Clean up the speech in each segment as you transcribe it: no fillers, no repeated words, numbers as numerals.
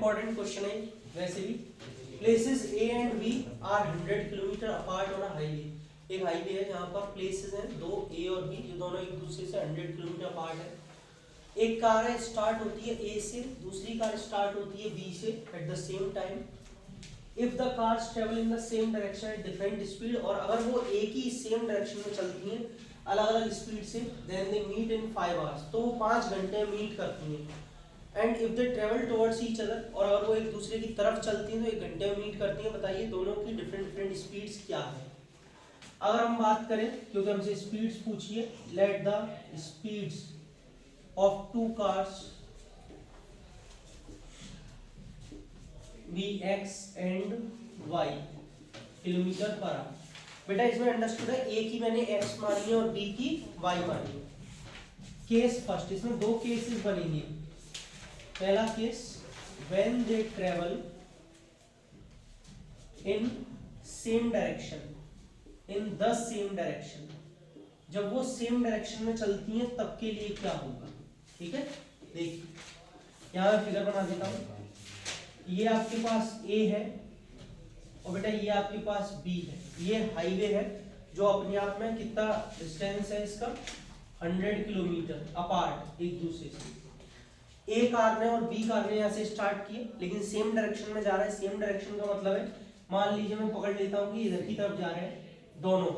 Important question है वैसे भी। Places A and B are 100 kilometre apart on a highway. एक हाईवे है जहाँ पर प्लेसेस हैं दो ए और बी, ये दोनों एक दूसरे से 100 किलोमीटर अपार्ट है। एक कार है स्टार्ट होती है ए से, दूसरी कार स्टार्ट होती है बी से at the same time. If the cars travel in the same direction at different speed, और अगर वो एक ही सेम डायरेक्शन में चलती हैं अलग अलग स्पीड से, then they meet in 5 hours, तो वो 5 घंटे में मीट करती हैं। And if they travel towards each other, और अगर वो एक दूसरे की तरफ चलती हैं तो 1 घंटे में मीट करती हैं। बताइए दोनों की डिफरेंट डिफरेंट स्पीड्स क्या है। अगर हम बात करें, क्योंकि हमसे स्पीड्स पूछिए, let the speeds of two cars be x and y kilometre per hour. बेटा इसमें अंडरस्टूड है, ए की मैंने एक्स मानी है और बी की वाई मानी है। केस फर्स्ट, इसमें दो केसेस बनेंगे। पहला case, when they travel in same direction, in the same direction, जब वो सेम डायरेक्शन में चलती हैं तब के लिए क्या होगा। ठीक है, देखिए यहाँ मैं फिगर बना देता हूँ। ये आपके पास ए है और बेटा ये आपके पास बी है। ये हाईवे है जो अपने आप में कितना डिस्टेंस है इसका, 100 किलोमीटर अपार्ट एक दूसरे से। ए कार ने और बी कार ने यहाँ से स्टार्ट किए, लेकिन सेम डायरेक्शन में जा रहा है। सेम डायरेक्शन का मतलब है, मान लीजिए मैं पकड़ लेता हूँ कि इधर की तरफ जा रहे हैं दोनों,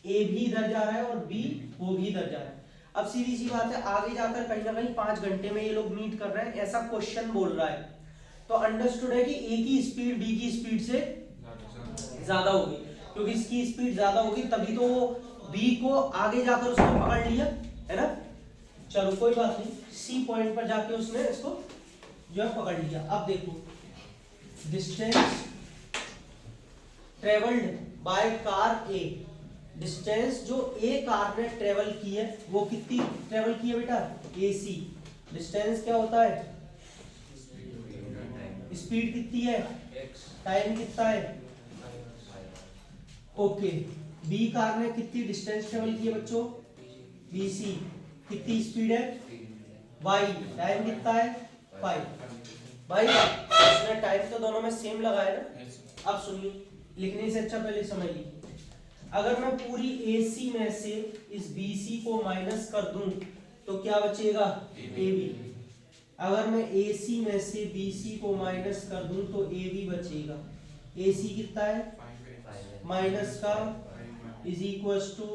ए भी इधर जा रहा है और बी वो भी इधर जा रहा है। अब सीधी सी बात है, आगे जाकर कहीं ना कहीं 5 घंटे में ये लोग मीट कर रहे हैं, ऐसा क्वेश्चन बोल रहा है। तो अंडरस्टूड है कि ए की स्पीड बी की स्पीड से ज्यादा होगी, क्योंकि इसकी स्पीड ज्यादा होगी तभी तो वो बी को आगे जाकर उसने पकड़ लिया है ना। चलो कोई बात नहीं, सी पॉइंट पर जाके उसने इसको जो है पकड़ लिया। अब देखो, distance travelled by car A, distance जो ए कार ने ट्रेवल की है वो कितनी ट्रेवल की है बेटा, ए सी। डिस्टेंस क्या होता है, स्पीड कितनी है, टाइम कितना है, ओके। बी कार ने कितनी डिस्टेंस ट्रेवल की है बच्चों, बी सी, कितनी स्पीड है, वाई, टाइम कितना है, 5। भाई इसने टाइम तो दोनों में सेम लगाया ना। अब सुनिए, लिखने से अच्छा पहले समझ लीजिए। अगर मैं पूरी AC में से इस BC को माइनस कर दूं तो क्या बचेगा, AB। अगर मैं AC में से BC को माइनस कर दूं तो AB बचेगा। AC कितना है, माइनस का इज इक्वल टू,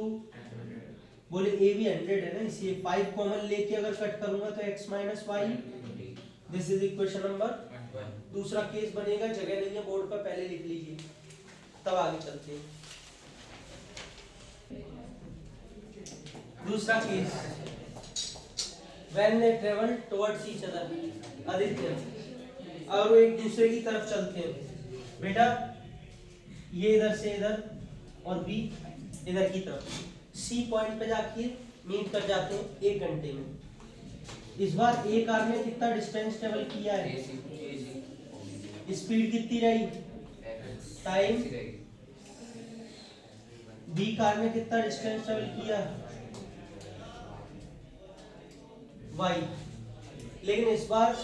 बोले AB 100 है ना, इसलिए 5 कॉमन लेके अगर कट करूंगा तो x minus y. This is equation number. दूसरा केस बनेगा, जगह नहीं है बोर्ड पर, पहले लिख लीजिए तब आगे चलते हैं। दूसरा case, when they travel towards each other. Aditya, और वो एक दूसरे की तरफ चलते हैं बेटा, ये इधर से इधर और बी इधर की तरफ, सी पॉइंट पे जाके मीट कर जाते हैं 1 घंटे में। इस बार ए कार ने कितना डिस्टेंस ट्रेवल किया है, स्पीड कितनी रही, टाइम। बी कार ने कितना डिस्टेंस ट्रेवल किया, वाई। लेकिन इस बार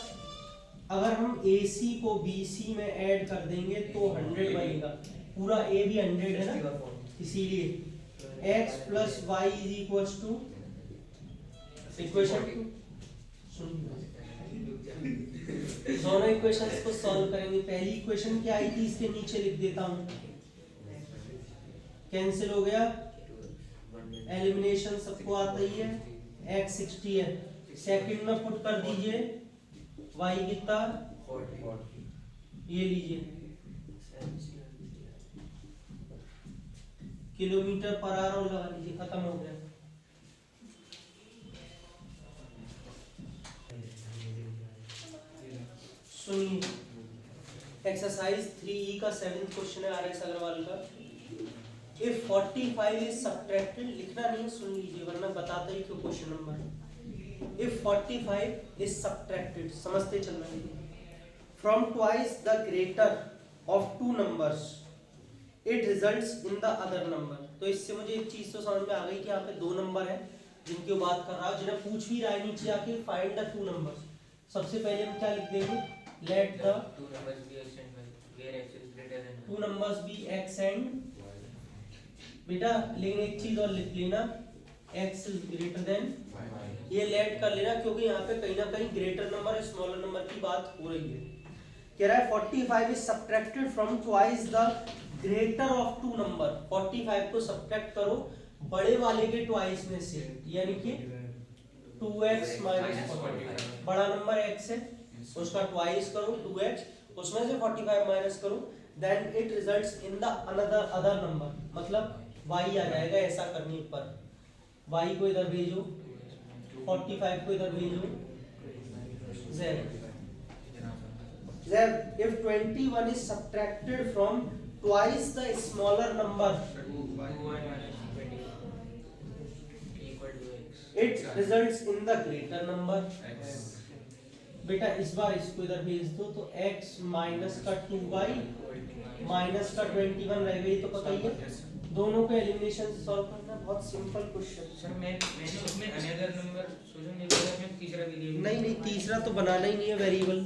अगर हम AC को BC में ऐड कर देंगे तो 100 बनेगा, पूरा A भी 100 है ना, इसीलिए x plus y is equal to equation 2। दोनों इक्वेशंस को सॉल्व करेंगे। पहली इक्वेशन क्या आई थी, इसके नीचे लिख देता हूं, कैंसिल हो गया, एलिमिनेशन सबको आता ही है, x 60 है। सेकंड में पुट कर दीजिए, y कितना, ये लीजिए किलोमीटर पर आवर और लगा लीजिए, खत्म हो गया। सुनिए, एक्सरसाइज 3E का 7th क्वेश्चन है RS अग्रवाल का। इफ 45 इज सब्ट्रैक्टेड, लिखना नहीं है, सुन लीजिए वरना बताता ही क्यों question number. If 45 is subtracted, समझते चल रहे हैं, from twice the greater of 2 numbers, it results in the other number. तो इससे मुझे एक चीज तो समझ में आ गई कि यहाँ पे 2 नंबर है जिनकी बात कर रहा हूं, जिन्हें पूछ भी रहा है नीचे आके फाइंड द 2 नंबर्स। सबसे पहले हम क्या लिख देंगे, let the two numbers be x and y where x is greater than two numbers be x and बेटा लेकिन एक चीज और लिख लेना x इज ग्रेटर देन ये लेट कर लेना क्योंकि यहाँ पे कहीं ना कहीं ग्रेटर नंबर और स्मॉलर नंबर की बात हो रही है। कह रहा है 45 is subtracted from twice the greater of two number 45 को सब्ट्रैक्ट करो बड़े वाले के ट्वाइस में से यानी कि 2x माइनस 45 बड़ा नंबर x है उसका ट्वाइस करो 2x उसमें से 45 माइनस करो then it results in the other number मतलब y आ जाएगा ऐसा करने पर y को इधर भेजो 45 को इधर भेजो z if 21 is subtracted from twice the smaller number 2y minus 20 equal to x it results in the greater number बेटा इस बार इसको इधर भेज दो तो x माइनस का 2y माइनस का 21 रह गई तो पता ही है दोनों को एलिमिनेशन से सॉल्व करना बहुत सिंपल क्वेश्चन। सर मैंने उसमें अनदर नंबर सोल्यूशन निकाला मैं तीसरा भी नहीं तीसरा तो बनाना ही नहीं है वेरिएबल